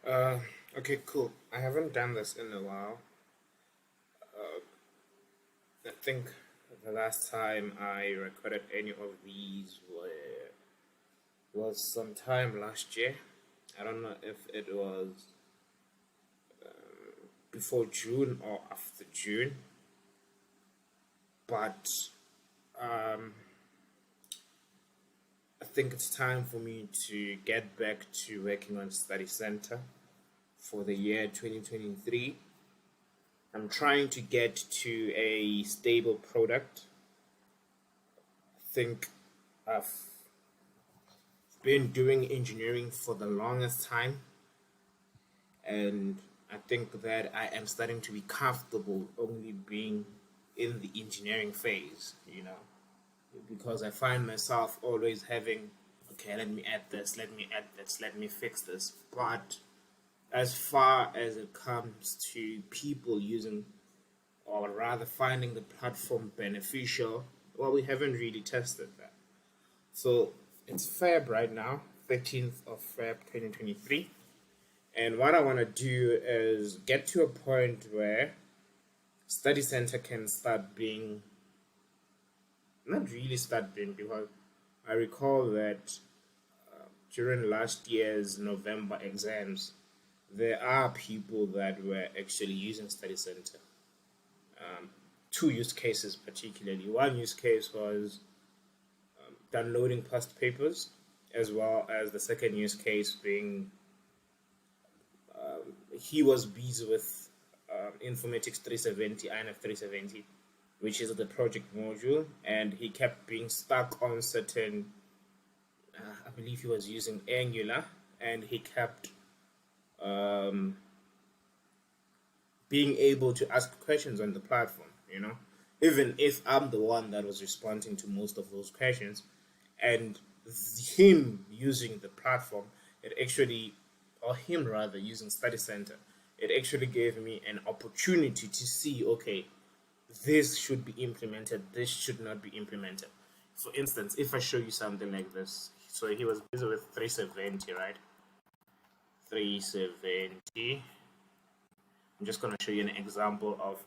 Uh, okay, cool. I haven't done this in a while. I think the last time I recorded any of these was sometime last year. I don't know if it was before June or after June, but um, I think it's time for me to get back to working on study center for the year 2023. I'm trying to get to a stable product. I think I've been doing engineering for the longest time, and I think that I am starting to be comfortable only being in the engineering phase, because I find myself always having, okay, let me add this, let me add this, let me fix this. But as far as it comes to people using, or rather finding the platform beneficial, well, we haven't really tested that. So it's Feb right now, 13th of Feb 2023. And what I want to do is get to a point where study center can start being, not really start being, because I recall that during last year's November exams, there are people that were actually using study center. Two use cases particularly. One use case was downloading past papers, as well as the second use case being he was busy with Informatics 370, INF 370, which is the project module, and he kept being stuck on certain, I believe he was using Angular, and he kept um, being able to ask questions on the platform, even if I'm the one that was responding to most of those questions, and him using the platform, it actually, or him rather, using Study Center, it actually gave me an opportunity to see, okay, this should be implemented, this should not be implemented. For instance, if I show you something like this, so he was busy with 370, right? 370. I'm just going to show you an example of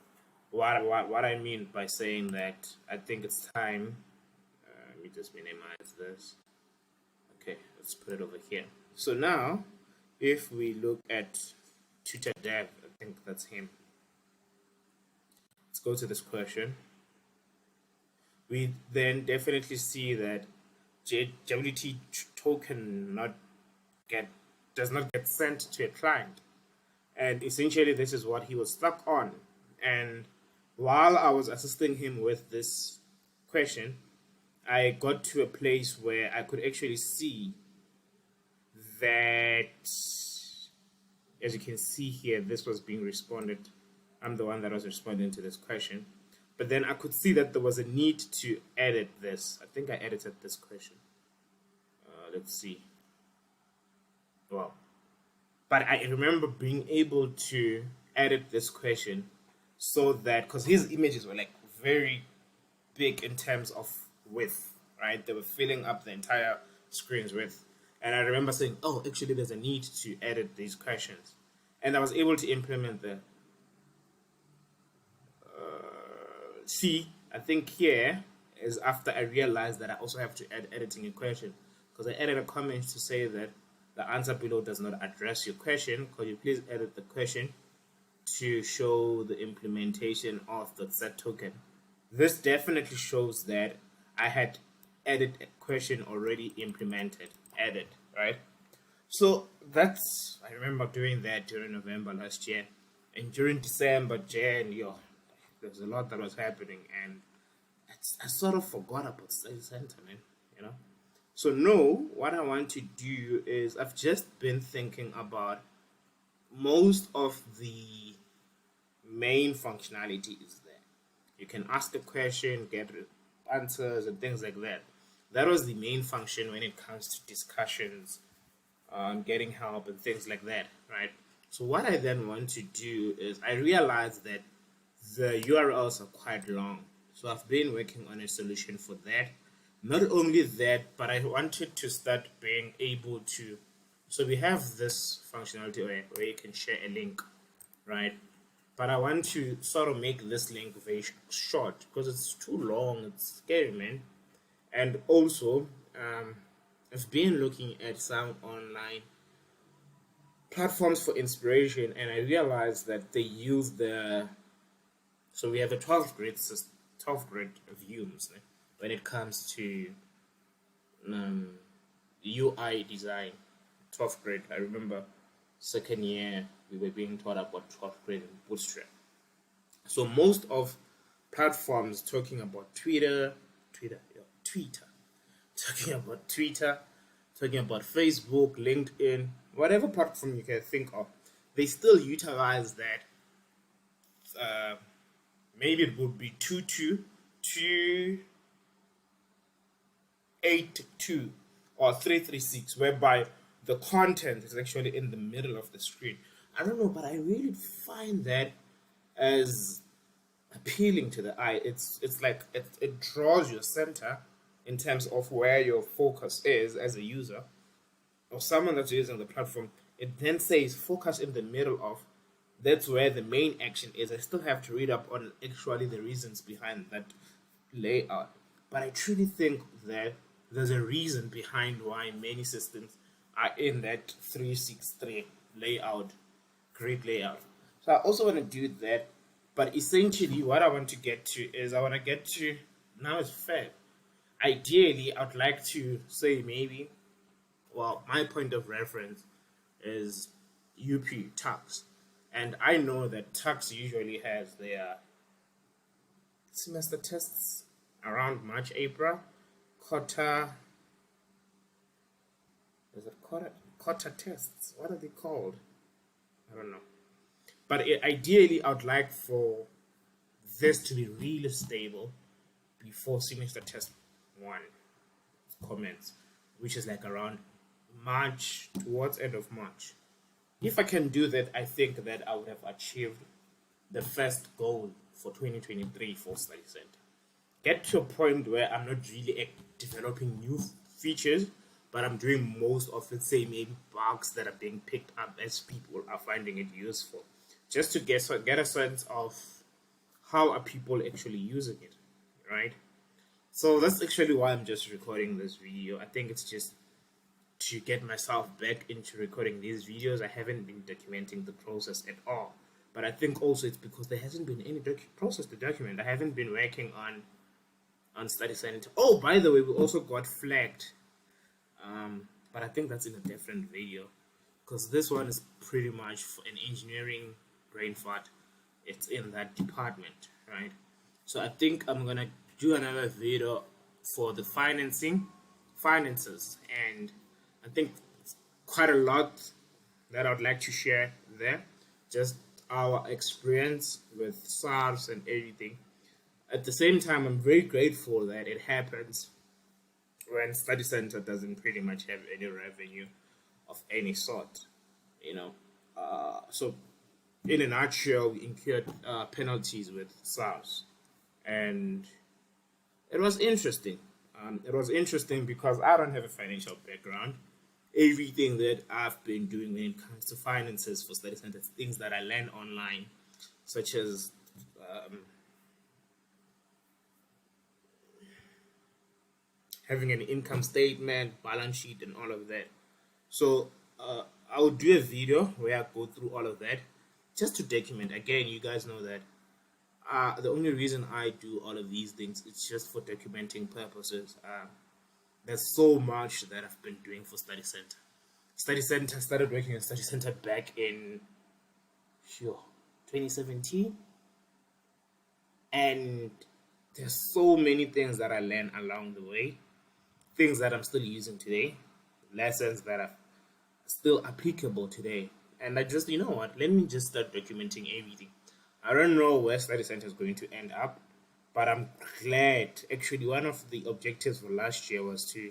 what I mean by saying that I think it's time. Let me just minimize this. Okay, let's put it over here. So now, if we look at tutor dev, I think that's him. Let's go to this question. We then definitely see that JWT token does not get sent to a client. And essentially, this is what he was stuck on. And while I was assisting him with this question, I got to a place where I could actually see that, as you can see here, this was being responded. I'm the one that was responding to this question. But then I could see that there was a need to edit this. I think I edited this question. Let's see. Well, but I remember being able to edit this question so that, because his images were like very big in terms of width, right? They were filling up the entire screen's width. And I remember saying, oh, actually, there's a need to edit these questions. And I was able to implement the see, I think here is after I realized that I also have to add editing a question, because I added a comment to say that the answer below does not address your question. Could you please edit the question to show the implementation of the set token? This definitely shows that I had edit a question already implemented, added, right? So I remember doing that during November last year. And during December, January, there's a lot that was happening, and I sort of forgot about study center, man. So no, what I want to do is I've just been thinking about most of the main functionality is there. You can ask a question, get answers, and things like that. That was the main function when it comes to discussions, getting help, and things like that, right? So what I then want to do is I realized that the URLs are quite long. So I've been working on a solution for that. Not only that, but I wanted to start being able to So we have this functionality where you can share a link, right? But I want to sort of make this link very short because it's too long. It's scary, man. And also, I've been looking at some online platforms for inspiration, and I realized that they use the so we have a 12th grade system, 12th grade views when it comes to um, UI design. 12th grade, I remember second year we were being taught about 12th grade and Bootstrap. So most of platforms talking about talking about Twitter, talking about Facebook, LinkedIn, whatever platform you can think of, they still utilize that. Uh, Maybe it would be 22282 or 336, whereby the content is actually in the middle of the screen. I don't know, but I really find that as appealing to the eye. It's like it draws your center in terms of where your focus is as a user or someone that's using the platform. It then says focus in the middle of. That's where the main action is. I still have to read up on actually the reasons behind that layout. But I truly think that there's a reason behind why many systems are in that 363 layout, grid layout. So I also want to do that. But essentially, what I want to get to is I want to get to now it's Feb. Ideally, I'd like to say maybe, well, my point of reference is UP Tux. And I know that Tux usually has their semester tests around March, April. Quarter, is it quarter tests? What are they called? I don't know. But ideally, I'd like for this to be really stable before semester test one commence, which is like around March, towards end of March. If I can do that, I think that I would have achieved the first goal for 2023 for Study Center. Get to a point where I'm not really developing new features, but I'm doing most of, let's say, maybe bugs that are being picked up as people are finding it useful, just to get a sense of how are people actually using it, right? So that's actually why I'm just recording this video. I think it's just to get myself back into recording these videos. I haven't been documenting the process at all. But I think also it's because there hasn't been any process to document. I haven't been working on Study Center. Oh, by the way, we also got flagged. But I think that's in a different video. Because this one is pretty much for an engineering brain fart. It's in that department, right? So I think I'm going to do another video for the finances. And I think quite a lot that I'd like to share there. Just our experience with SARS and everything. At the same time, I'm very grateful that it happens when Study Center doesn't pretty much have any revenue of any sort, you know. So, in a nutshell, we incurred penalties with SARS, and it was interesting. It was interesting because I don't have a financial background. Everything that I've been doing when it comes to finances for Study Center, things that I learned online, such as having an income statement, balance sheet, and all of that. So I will do a video where I go through all of that just to document. Again, you guys know that the only reason I do all of these things is just for documenting purposes. There's so much that I've been doing for Study Center. Study Center started working on Study Center back in 2017, and there's so many things that I learned along the way, things that I'm still using today, lessons that are still applicable today. And I just, you know what, let me just start documenting everything. I don't know where Study Center is going to end up, but I'm glad. Actually, one of the objectives for last year was to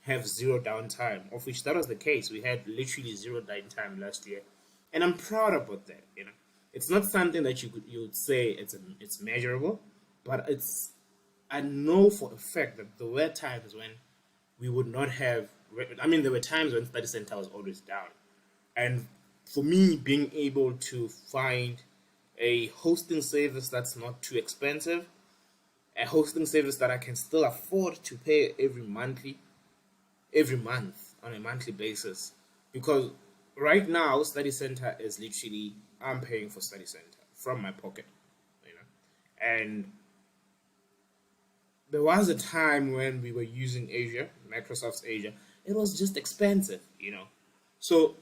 have zero downtime, of which that was the case. We had literally zero downtime last year, and I'm proud about that. You know, it's not something that you would say it's measurable, but I know for a fact that there were times when we would not have I mean, there were times when Study Center was always down. And for me, being able to find a hosting service that's not too expensive, a hosting service that I can still afford to pay every month on a monthly basis, because right now Study Center is literally, I'm paying for Study Center from my pocket, you know. And there was a time when we were using Azure, Microsoft's Azure. It was just expensive, you know. So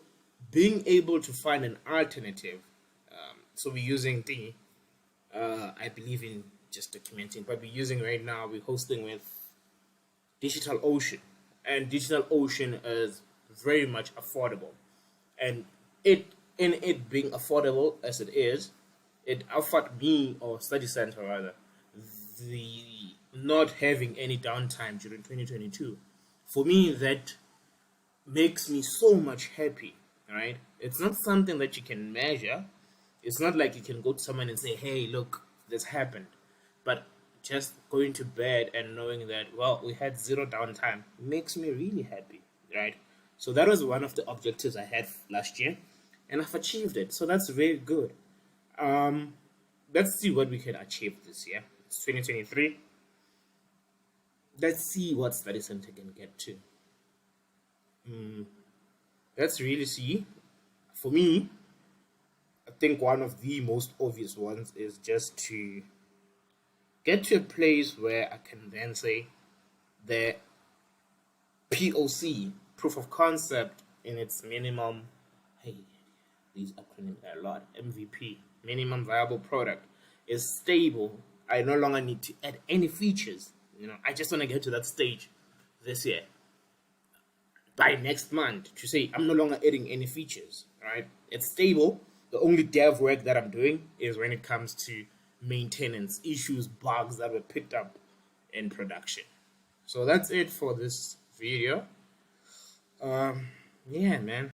being able to find an alternative, so we're using I believe in just documenting, but we're using right now, we're hosting with DigitalOcean, and DigitalOcean is very much affordable, and it being affordable as it is, it offered me, or Study Center rather, the not having any downtime during 2022. For me, that makes me so much happy, right? It's not something that you can measure. It's not like you can go to someone and say, hey, look, this happened. But just going to bed and knowing that, well, we had zero downtime makes me really happy, right? So that was one of the objectives I had last year, and I've achieved it. So that's very good. Um, let's see what we can achieve this year. It's 2023. Let's see what Study Center can get to. Let's really see. For me, I think one of the most obvious ones is just to get to a place where I can then say the POC, proof of concept, in its minimum, hey, these acronyms are a lot, MVP, minimum viable product, is stable. I no longer need to add any features. You know, I just want to get to that stage this year, by next month, to say I'm no longer adding any features, right? It's stable. The only dev work that I'm doing is when it comes to maintenance issues, bugs that were picked up in production. So that's it for this video. Yeah, man.